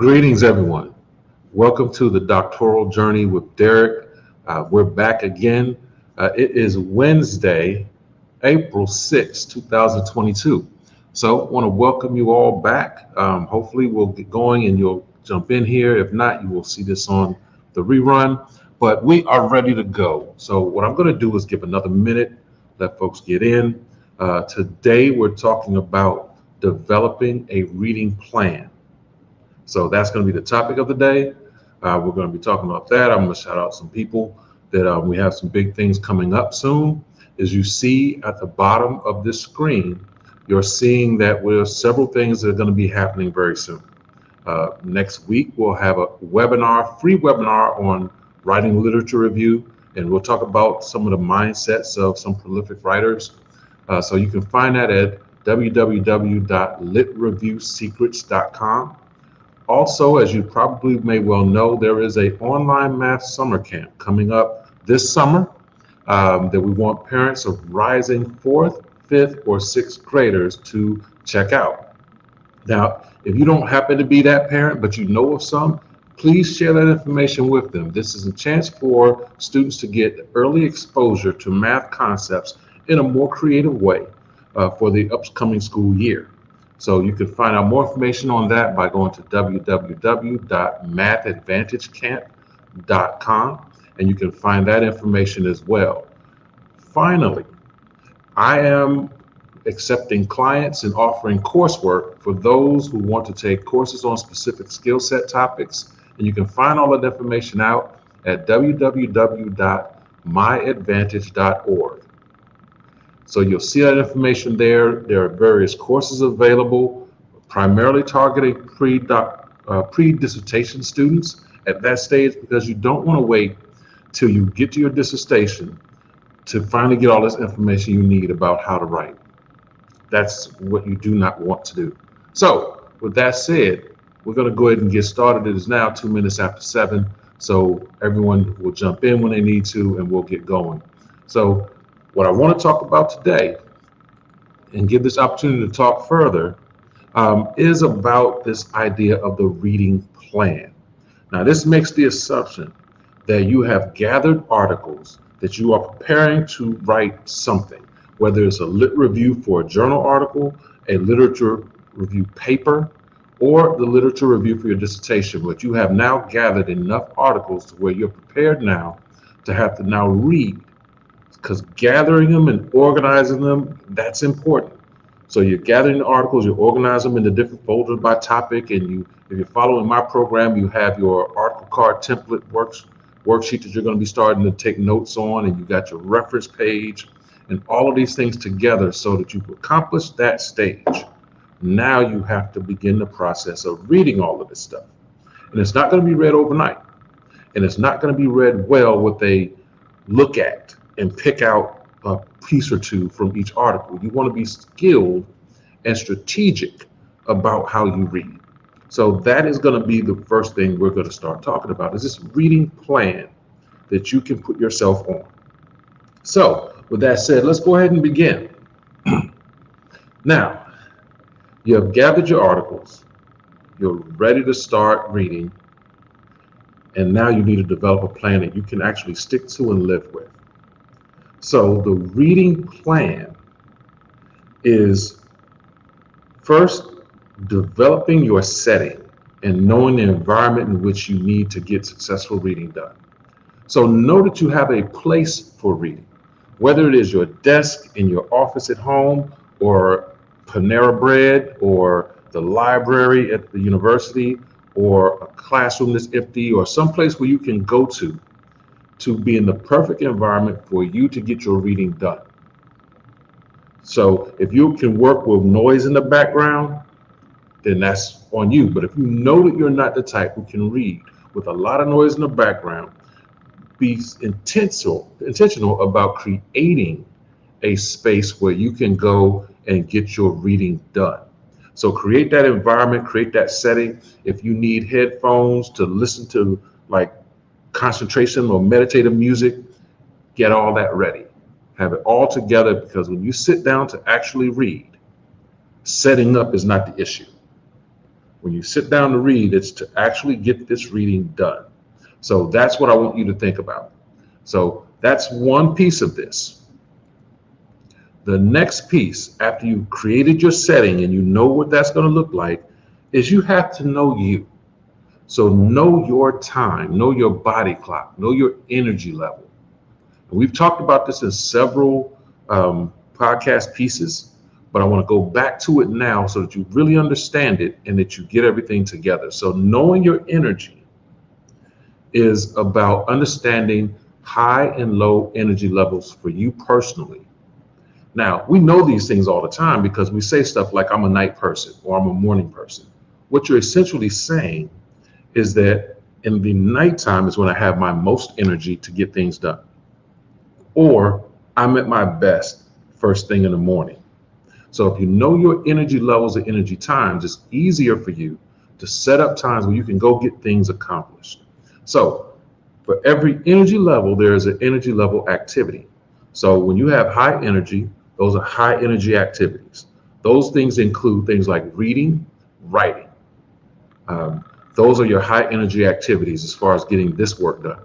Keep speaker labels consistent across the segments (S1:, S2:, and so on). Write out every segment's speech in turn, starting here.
S1: Greetings, everyone. Welcome to the doctoral journey with Derek. We're back again. It is Wednesday, April 6, 2022. So I want to welcome you all back. Hopefully we'll get going and you'll jump in here. If not, you will see this on the rerun. But we are ready to go. So what I'm going to do is give another minute, let folks get in. Today we're talking about developing a reading plan. So that's going to be the topic of the day. We're going to be talking about that. I'm going to shout out some people that we have some big things coming up soon. As you see at the bottom of this screen, you're seeing that there's several things that are going to be happening very soon. Next week, we'll have a free webinar on writing literature review, and we'll talk about some of the mindsets of some prolific writers. So you can find that at www.litreviewsecrets.com. Also, as you probably may well know, there is an online math summer camp coming up this summer that we want parents of rising 4th, 5th, or 6th graders to check out. Now, if you don't happen to be that parent, but you know of some, please share that information with them. This is a chance for students to get early exposure to math concepts in a more creative way for the upcoming school year. So you can find out more information on that by going to www.mathadvantagecamp.com, and you can find that information as well. Finally, I am accepting clients and offering coursework for those who want to take courses on specific skill set topics, and you can find all that information out at www.myadvantage.org. So you'll see that information there. There are various courses available, primarily targeting pre-dissertation students at that stage, because you don't want to wait till you get to your dissertation to finally get all this information you need about how to write. That's what you do not want to do. So with that said, we're going to go ahead and get started. It is now 2 minutes after 7, so everyone will jump in when they need to, and we'll get going. So what I want to talk about today and give this opportunity to talk further is about this idea of the reading plan. Now, this makes the assumption that you have gathered articles, that you are preparing to write something, whether it's a lit review for a journal article, a literature review paper, or the literature review for your dissertation, but you have now gathered enough articles to where you're prepared now to have to now read. Because gathering them and organizing them, that's important. So you're gathering the articles, you organize them into different folders by topic, and if you're following my program, you have your article card template worksheet that you're going to be starting to take notes on, and you got your reference page and all of these things together so that you've accomplished that stage. Now you have to begin the process of reading all of this stuff. And it's not going to be read overnight, and it's not going to be read well with a look at and pick out a piece or two from each article. You want to be skilled and strategic about how you read. So that is going to be the first thing we're going to start talking about, is this reading plan that you can put yourself on. So with that said, let's go ahead and begin. Now, you have gathered your articles, you're ready to start reading, and now you need to develop a plan that you can actually stick to and live with. So the reading plan is first developing your setting and knowing the environment in which you need to get successful reading done. So know that you have a place for reading, whether it is your desk in your office at home, or Panera Bread, or the library at the university, or a classroom that's empty, or someplace where you can go to be in the perfect environment for you to get your reading done. So if you can work with noise in the background, then that's on you. But if you know that you're not the type who can read with a lot of noise in the background, be intentional about creating a space where you can go and get your reading done. So create that environment, create that setting. If you need headphones to listen to like concentration or meditative music, get all that ready. Have it all together, because when you sit down to actually read, setting up is not the issue. When you sit down to read, it's to actually get this reading done. So that's what I want you to think about. So that's one piece of this. The next piece, after you've created your setting and you know what that's going to look like, is you have to know you. So know your time, know your body clock, know your energy level. And we've talked about this in several podcast pieces, but I want to go back to it now so that you really understand it and that you get everything together. So knowing your energy is about understanding high and low energy levels for you personally. Now, we know these things all the time because we say stuff like, I'm a night person or I'm a morning person. What you're essentially saying is that in the nighttime is when I have my most energy to get things done. Or I'm at my best first thing in the morning. So if you know your energy levels and energy times, it's easier for you to set up times where you can go get things accomplished. So for every energy level, there is an energy level activity. So when you have high energy, those are high energy activities. Those things include things like reading, writing. Those are your high energy activities as far as getting this work done.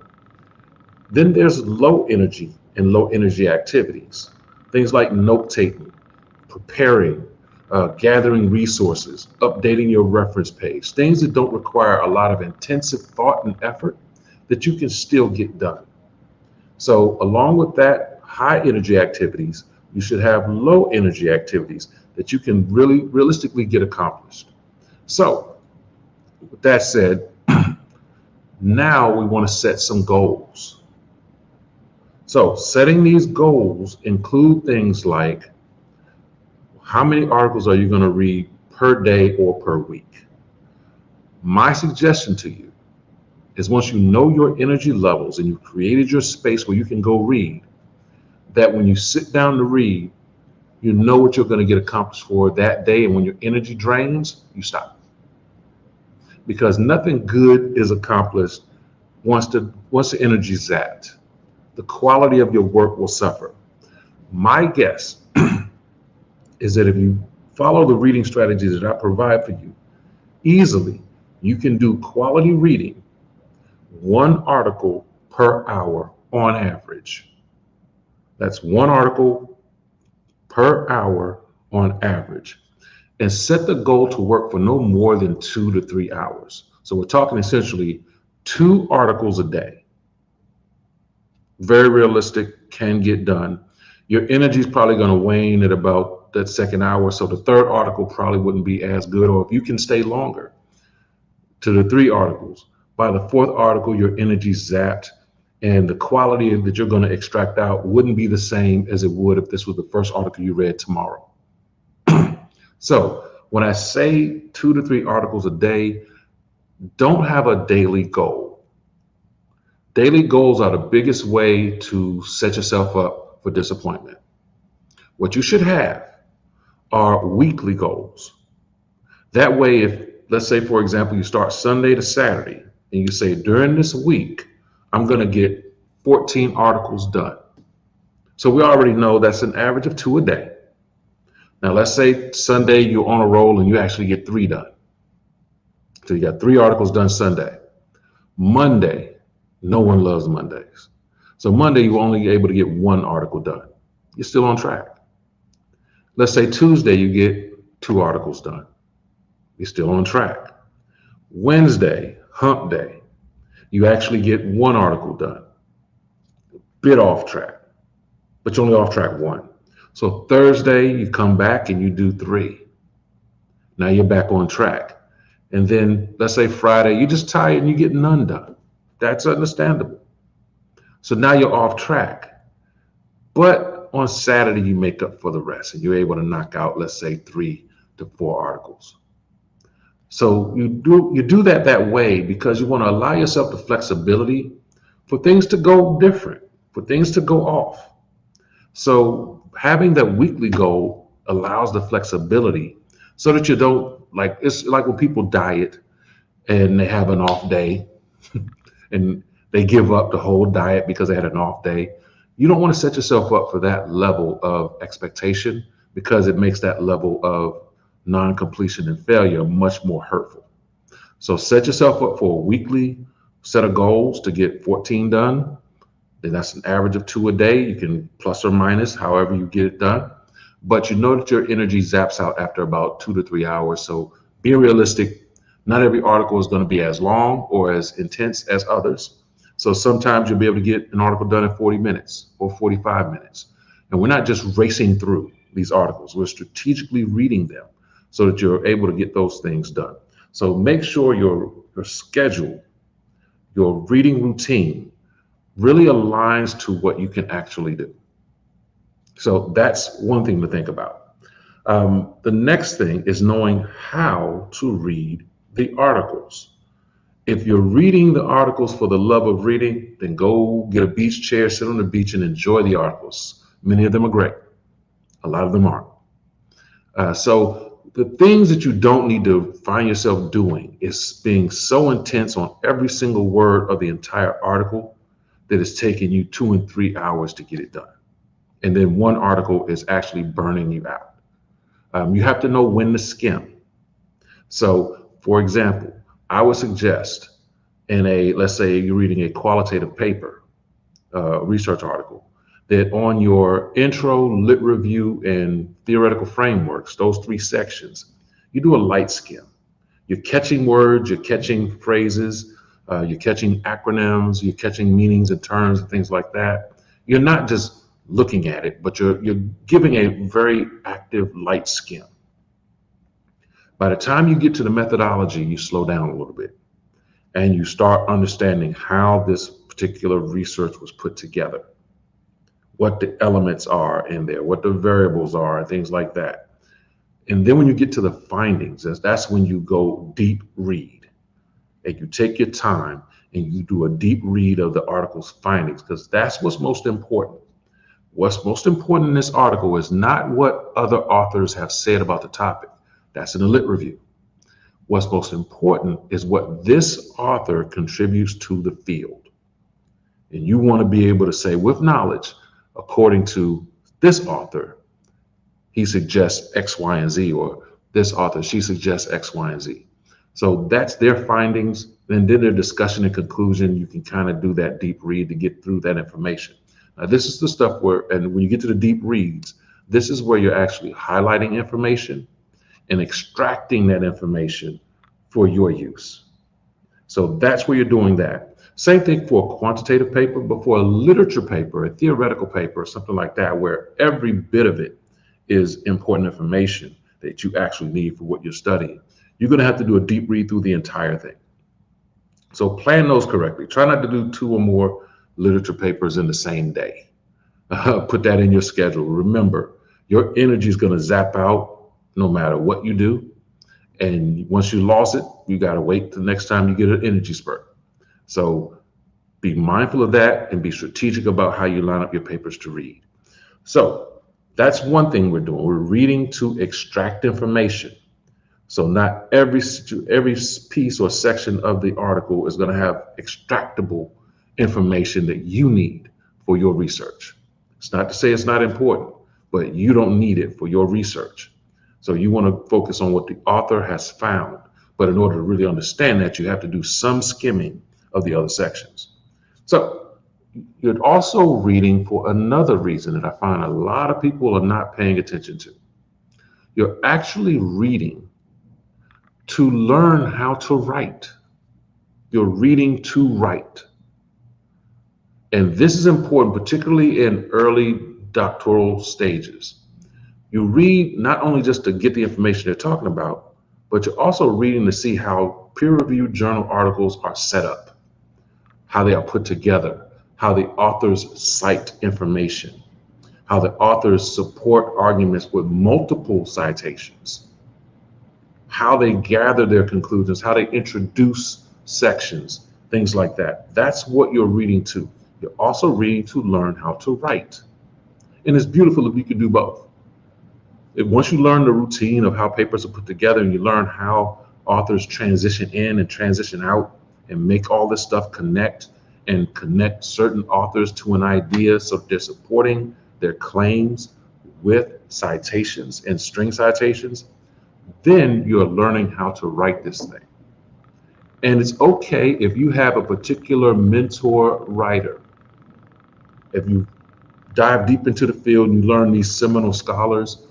S1: Then there's low energy and low energy activities. Things like note taking, preparing, gathering resources, updating your reference page, things that don't require a lot of intensive thought and effort that you can still get done. So along with that high energy activities, you should have low energy activities that you can really realistically get accomplished. So with that said, now we want to set some goals. So setting these goals include things like, how many articles are you going to read per day or per week? My suggestion to you is, once you know your energy levels and you've created your space where you can go read, that when you sit down to read, you know what you're going to get accomplished for that day. And when your energy drains, you stop. Because nothing good is accomplished once the energy is zapped. The quality of your work will suffer. My guess is that if you follow the reading strategies that I provide for you, easily you can do quality reading, one article per hour on average. That's one article per hour on average. And set the goal to work for no more than 2 to 3 hours. So we're talking essentially 2 articles a day. Very realistic, can get done. Your energy is probably going to wane at about that second hour. So the third article probably wouldn't be as good. Or if you can stay longer to the 3 articles, by the 4th article, your energy's zapped. And the quality that you're going to extract out wouldn't be the same as it would if this was the first article you read tomorrow. So when I say 2 to 3 articles a day, don't have a daily goal. Daily goals are the biggest way to set yourself up for disappointment. What you should have are weekly goals. That way, if, let's say, for example, you start Sunday to Saturday and you say, during this week, I'm going to get 14 articles done. So we already know that's an average of 2 a day. Now, let's say Sunday you're on a roll and you actually get 3 done. So you got 3 articles done Sunday. Monday, no one loves Mondays. So Monday, you're only able to get 1 article done. You're still on track. Let's say Tuesday, you get 2 articles done. You're still on track. Wednesday, hump day, you actually get 1 article done. Bit off track, but you're only off track 1. So Thursday, you come back and you do 3. Now you're back on track. And then let's say Friday, you're just tired and you get none done. That's understandable. So now you're off track. But on Saturday, you make up for the rest and you're able to knock out, let's say, 3 to 4 articles. So you do that way because you want to allow yourself the flexibility for things to go different, for things to go off. So having that weekly goal allows the flexibility so that you don't, like, it's like when people diet and they have an off day and they give up the whole diet because they had an off day. You don't want to set yourself up for that level of expectation because it makes that level of non-completion and failure much more hurtful. So set yourself up for a weekly set of goals to get 14 done. Then that's an average of 2 a day. You can plus or minus however you get it done. But you know that your energy zaps out after about 2 to 3 hours. So being realistic, not every article is going to be as long or as intense as others. So sometimes you'll be able to get an article done in 40 minutes or 45 minutes. And we're not just racing through these articles, we're strategically reading them so that you're able to get those things done. So make sure your schedule, your reading routine really aligns to what you can actually do. So that's one thing to think about. The next thing is knowing how to read the articles. If you're reading the articles for the love of reading, then go get a beach chair, sit on the beach, and enjoy the articles. Many of them are great. A lot of them aren't. So the things that you don't need to find yourself doing is being so intense on every single word of the entire article that it's taking you 2 and 3 hours to get it done. And then one article is actually burning you out. You have to know when to skim. So, for example, I would suggest let's say you're reading a qualitative paper, research article, that on your intro, lit review, and theoretical frameworks, those 3 sections, you do a light skim. You're catching words, you're catching phrases, you're catching acronyms, you're catching meanings and terms and things like that. You're not just looking at it, but you're giving a very active light skim. By the time you get to the methodology, you slow down a little bit and you start understanding how this particular research was put together, what the elements are in there, what the variables are, and things like that. And then when you get to the findings, that's when you go deep read. And you take your time and you do a deep read of the article's findings, because that's what's most important. What's most important in this article is not what other authors have said about the topic. That's in the lit review. What's most important is what this author contributes to the field. And you want to be able to say with knowledge, according to this author, he suggests X, Y, and Z, or this author, she suggests X, Y, and Z. So that's their findings. And then their discussion and conclusion, you can kind of do that deep read to get through that information. Now, this is the stuff and when you get to the deep reads, this is where you're actually highlighting information and extracting that information for your use. So that's where you're doing that. Same thing for a quantitative paper, but for a literature paper, a theoretical paper, or something like that, where every bit of it is important information that you actually need for what you're studying, you're going to have to do a deep read through the entire thing. So plan those correctly. Try not to do 2 or more literature papers in the same day. Put that in your schedule. Remember, your energy is going to zap out no matter what you do. And once you lost it, you got to wait till the next time you get an energy spurt. So be mindful of that and be strategic about how you line up your papers to read. So that's one thing we're doing. We're reading to extract information. So not every piece or section of the article is going to have extractable information that you need for your research. It's not to say it's not important, but you don't need it for your research. So you want to focus on what the author has found. But in order to really understand that, you have to do some skimming of the other sections. So you're also reading for another reason that I find a lot of people are not paying attention to. You're actually reading to learn how to write. You're reading to write. And this is important, particularly in early doctoral stages. You read not only just to get the information they're talking about, but you're also reading to see how peer-reviewed journal articles are set up, how they are put together, how the authors cite information, how the authors support arguments with multiple citations, how they gather their conclusions, how they introduce sections, things like that. That's what you're reading to. You're also reading to learn how to write. And it's beautiful if you can do both. Once you learn the routine of how papers are put together and you learn how authors transition in and transition out and make all this stuff connect certain authors to an idea so they're supporting their claims with citations and string citations, then you're learning how to write this thing. And it's okay if you have a particular mentor writer. If you dive deep into the field and you learn these seminal scholars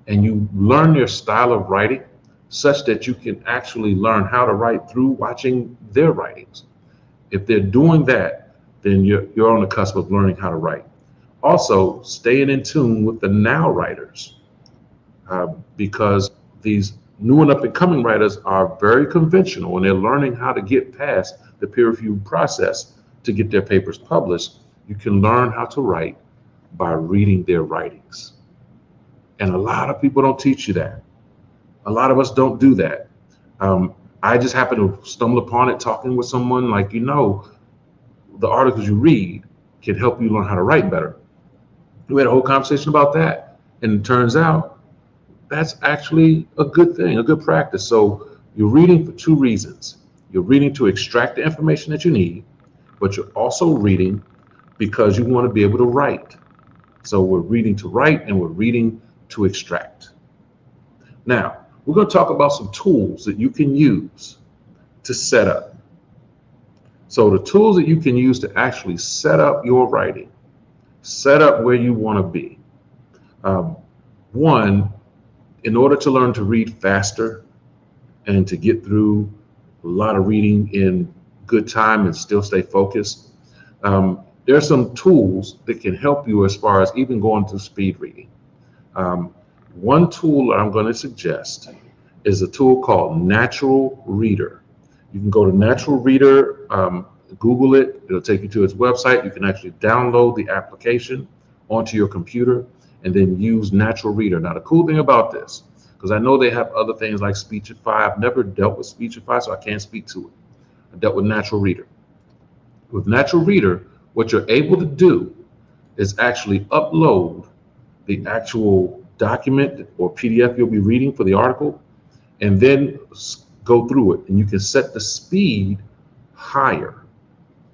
S1: and you learn their style of writing such that you can actually learn how to write through watching their writings. If they're doing that, then you're on the cusp of learning how to write. Also, staying in tune with the now writers, because these new and up and coming writers are very conventional and they're learning how to get past the peer review process to get their papers published. You can learn how to write by reading their writings. And a lot of people don't teach you that. A lot of us don't do that. I just happened to stumble upon it talking with someone like, the articles you read can help you learn how to write better. We had a whole conversation about that. And it turns out that's actually a good thing, a good practice. So you're reading for two reasons. You're reading to extract the information that you need, but you're also reading because you want to be able to write. So we're reading to write and we're reading to extract. Now, we're going to talk about some tools that you can use to set up. So the tools that you can use to actually set up your writing, set up where you want to be. One, in order to learn to read faster and to get through a lot of reading in good time and still stay focused, there are some tools that can help you as far as even going to speed reading. One tool I'm going to suggest is a tool called Natural Reader. You can go to Natural Reader, Google it, it'll take you to its website. You can actually download the application onto your computer and then use Natural Reader. Now, the cool thing about this, because I know they have other things like Speechify. I've never dealt with Speechify, so I can't speak to it. I dealt with Natural Reader. With Natural Reader, what you're able to do is actually upload the actual document or PDF you'll be reading for the article, and then go through it. And you can set the speed higher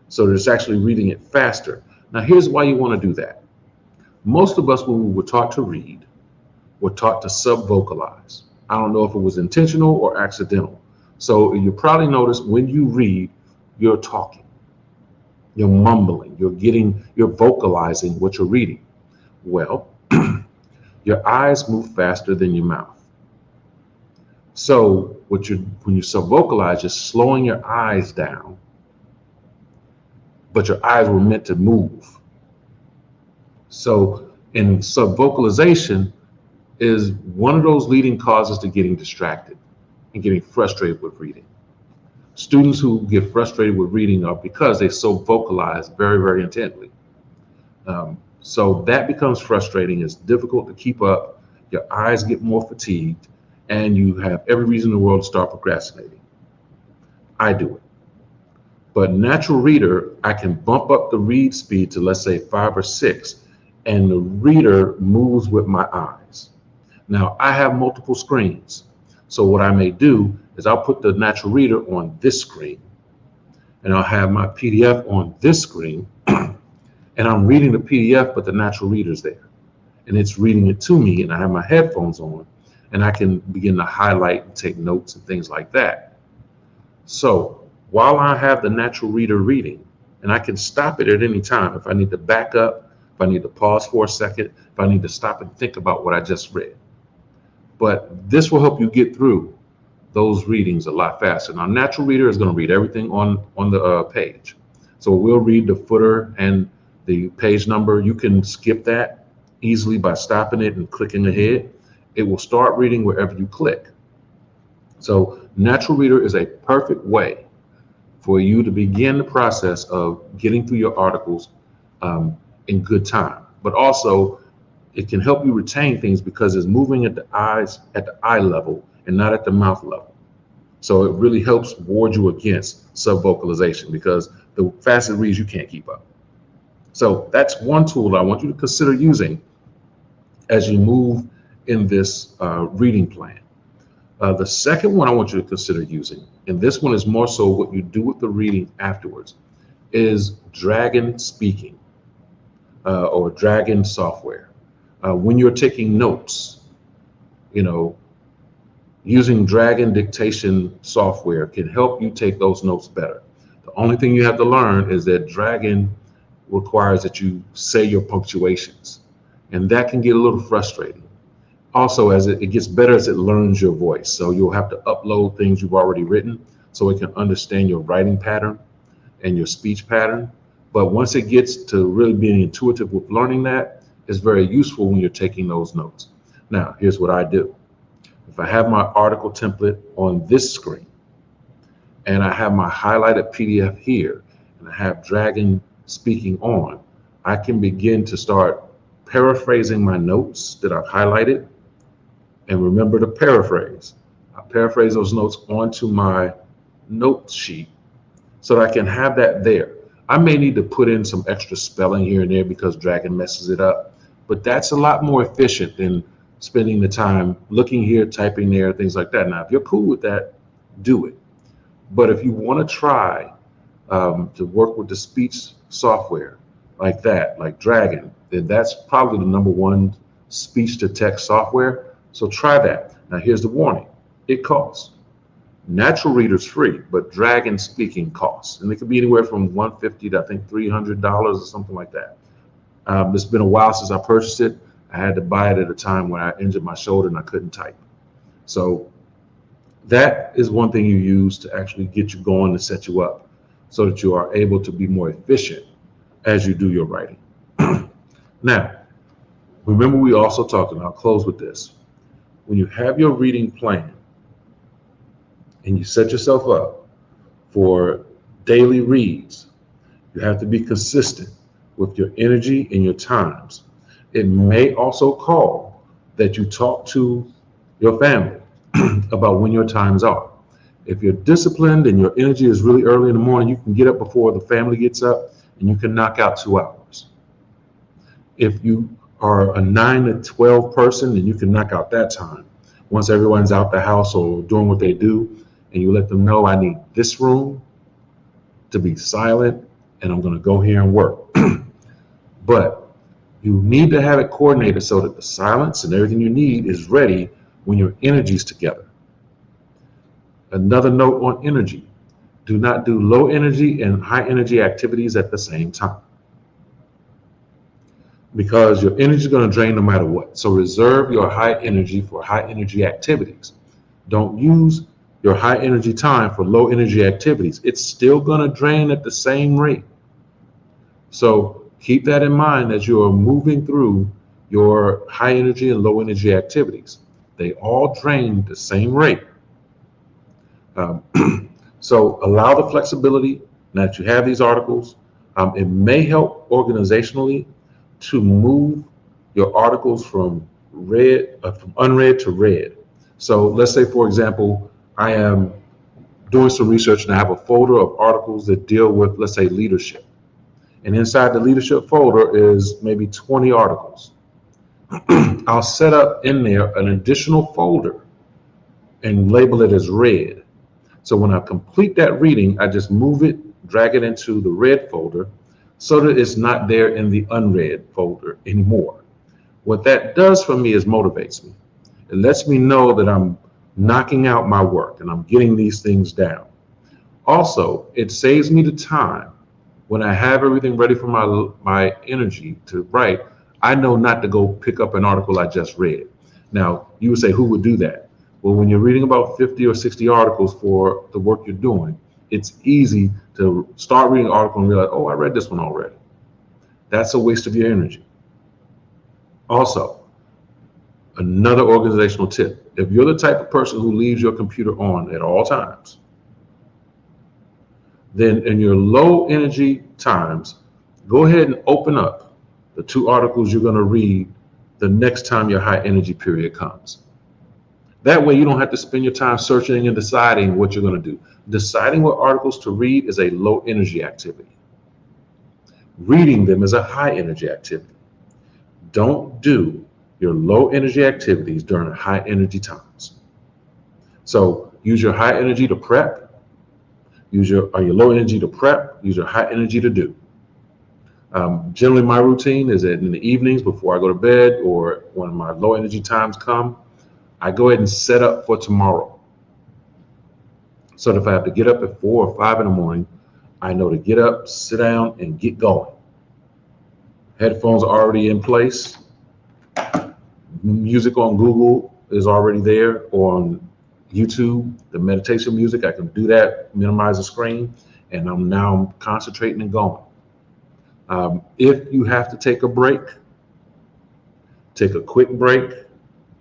S1: so that it's actually reading it faster. Now, here's why you want to do that. Most of us, when we were taught to read, were taught to sub-vocalize. I don't know if it was intentional or accidental. So you probably notice when you read, you're talking, you're mumbling, you're vocalizing what you're reading. Well, your eyes move faster than your mouth. So when you sub-vocalize, you're slowing your eyes down, but your eyes were meant to move. So in sub-vocalization is one of those leading causes to getting distracted and getting frustrated with reading. Students who get frustrated with reading are because they sub-vocalize very, very intently. So that becomes frustrating. It's difficult to keep up. Your eyes get more fatigued, and you have every reason in the world to start procrastinating. I do it. But Natural Reader, I can bump up the read speed to, let's say, 5 or 6, and the reader moves with my eyes. Now, I have multiple screens. So what I may do is I'll put the Natural Reader on this screen, and I'll have my PDF on this screen, and I'm reading the PDF, but the Natural Reader's there. And it's reading it to me, and I have my headphones on, and I can begin to highlight and take notes and things like that. So while I have the Natural Reader reading, and I can stop it at any time if I need to back up, if I need to pause for a second, if I need to stop and think about what I just read. But this will help you get through those readings a lot faster. Now, Natural Reader is going to read everything on the page. So we'll read the footer and the page number. You can skip that easily by stopping it and clicking ahead. It will start reading wherever you click. So Natural Reader is a perfect way for you to begin the process of getting through your articles in good time. But also, it can help you retain things because it's moving at the eye level and not at the mouth level. So it really helps ward you against sub-vocalization, because the faster it reads, you can't keep up. So that's one tool I want you to consider using as you move in this reading plan. The second one I want you to consider using, and this one is more so what you do with the reading afterwards, is Dragon Speaking or Dragon software. When you're taking notes, using Dragon dictation software can help you take those notes better. The only thing you have to learn is that Dragon requires that you say your punctuations, and that can get a little frustrating. Also, as it gets better as it learns your voice, so you'll have to upload things you've already written so it can understand your writing pattern and your speech pattern. But once it gets to really being intuitive with learning that, it's very useful when you're taking those notes. Now, here's what I do. If I have my article template on this screen and I have my highlighted PDF here and I have Dragon speaking on, I can begin to start paraphrasing my notes that I've highlighted. And remember to paraphrase. I paraphrase those notes onto my note sheet so that I can have that there. I may need to put in some extra spelling here and there because Dragon messes it up, but that's a lot more efficient than spending the time looking here, typing there, things like that. Now, if you're cool with that, do it. But if you want to try to work with the speech software like that, like Dragon, then that's probably the number one speech to text software. So try that. Now, here's the warning. It costs. Natural Reader's free, but Dragon speaking costs. And it could be anywhere from $150 to I think $300 or something like that. It's been a while since I purchased it. I had to buy it at a time when I injured my shoulder and I couldn't type. So that is one thing you use to actually get you going and set you up so that you are able to be more efficient as you do your writing. Now, remember we also talked, and I'll close with this. When you have your reading plan and you set yourself up for daily reads, you have to be consistent with your energy and your times. It may also call that you talk to your family about when your times are. If you're disciplined and your energy is really early in the morning, you can get up before the family gets up and you can knock out 2 hours. If you are a 9 to 12 person, then you can knock out that time. Once everyone's out the house or doing what they do, and you let them know, I need this room to be silent and I'm going to go here and work. But you need to have it coordinated so that the silence and everything you need is ready when your energy's together. Another note on energy. Do not do low energy and high energy activities at the same time, because your energy is going to drain no matter what. So reserve your high energy for high energy activities. Don't use your high energy time for low energy activities. It's still going to drain at the same rate. So keep that in mind as you are moving through your high energy and low energy activities. They all drain the same rate. So allow the flexibility that you have these articles. It may help organizationally to move your articles from unread to read. So let's say, for example, I am doing some research and I have a folder of articles that deal with, let's say, leadership. And inside the leadership folder is maybe 20 articles. I'll set up in there an additional folder and label it as read. So when I complete that reading, I just move it, drag it into the read folder so that it's not there in the unread folder anymore. What that does for me is motivates me. It lets me know that I'm knocking out my work and I'm getting these things down. Also, it saves me the time. When I have everything ready for my energy to write, I know not to go pick up an article I just read. Now, you would say, who would do that? Well, when you're reading about 50 or 60 articles for the work you're doing, it's easy to start reading an article and realize, oh, I read this one already. That's a waste of your energy. Also, another organizational tip. If you're the type of person who leaves your computer on at all times, then in your low energy times, go ahead and open up the 2 articles you're going to read the next time your high energy period comes. That way you don't have to spend your time searching and deciding what you're going to do. Deciding what articles to read is a low energy activity. Reading them is a high energy activity. Don't do your low energy activities during high energy times. So use your high energy to prep. Use your low energy to prep. Use your high energy to do. Generally, my routine is that in the evenings before I go to bed or when my low energy times come, I go ahead and set up for tomorrow. So if I have to get up at 4 or 5 in the morning, I know to get up, sit down, and get going. Headphones are already in place. Music on Google is already there, or on YouTube, the meditation music. I can do that, minimize the screen, and I'm now concentrating and going. If you have to take a break, take a quick break,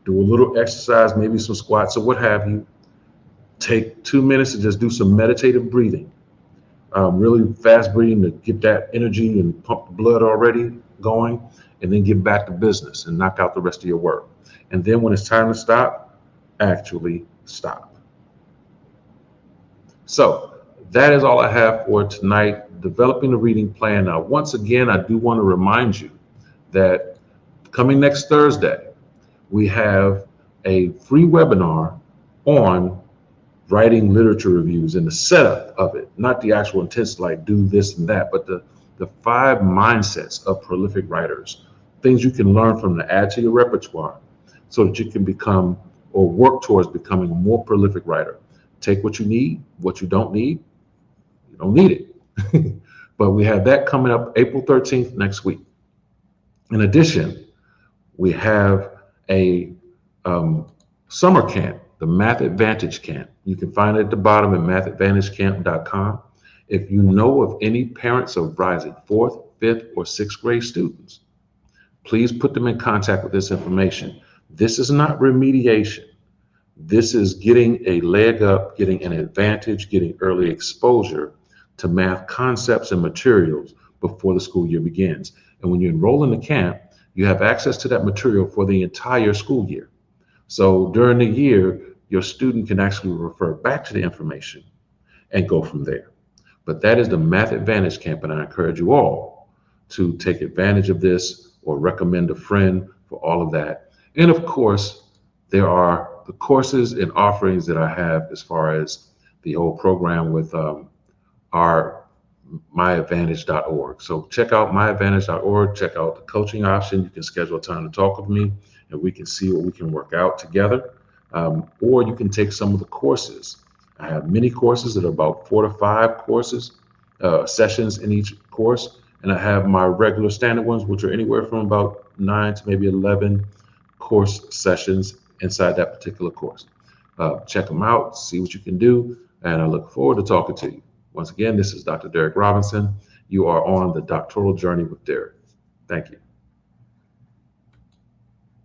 S1: do a little exercise, maybe some squats or what have you. Take 2 minutes to just do some meditative breathing. Really fast breathing to get that energy and pump the blood already going, and then get back to business and knock out the rest of your work. And then when it's time to stop, actually stop. So that is all I have for tonight, developing a reading plan. Now, once again, I do want to remind you that coming next Thursday, we have a free webinar on writing literature reviews and the setup of it, not the actual intents like do this and that, but the 5 mindsets of prolific writers, things you can learn from to add to your repertoire so that you can become or work towards becoming a more prolific writer. Take what you need, what you don't need, you don't need it. But we have that coming up April 13th next week. In addition, we have a summer camp, the Math Advantage Camp. You can find it at the bottom at mathadvantagecamp.com. If you know of any parents of rising 4th, 5th, or 6th grade students, please put them in contact with this information. This is not remediation. This is getting a leg up, getting an advantage, getting early exposure to math concepts and materials before the school year begins. And when you enroll in the camp, you have access to that material for the entire school year. So during the year, your student can actually refer back to the information and go from there. But that is the Math Advantage Camp, and I encourage you all to take advantage of this or recommend a friend for all of that. And of course, there are the courses and offerings that I have as far as the whole program with our myadvantage.org. So check out myadvantage.org, check out the coaching option. You can schedule a time to talk with me and we can see what we can work out together. Or you can take some of the courses. I have many courses that are about 4 to 5 courses, sessions in each course. And I have my regular standard ones, which are anywhere from about 9 to maybe 11 course sessions inside that particular course. Check them out, see what you can do, and I look forward to talking to you. Once again, this is Dr. Derek Robinson. You are on the doctoral journey with Derek. Thank you.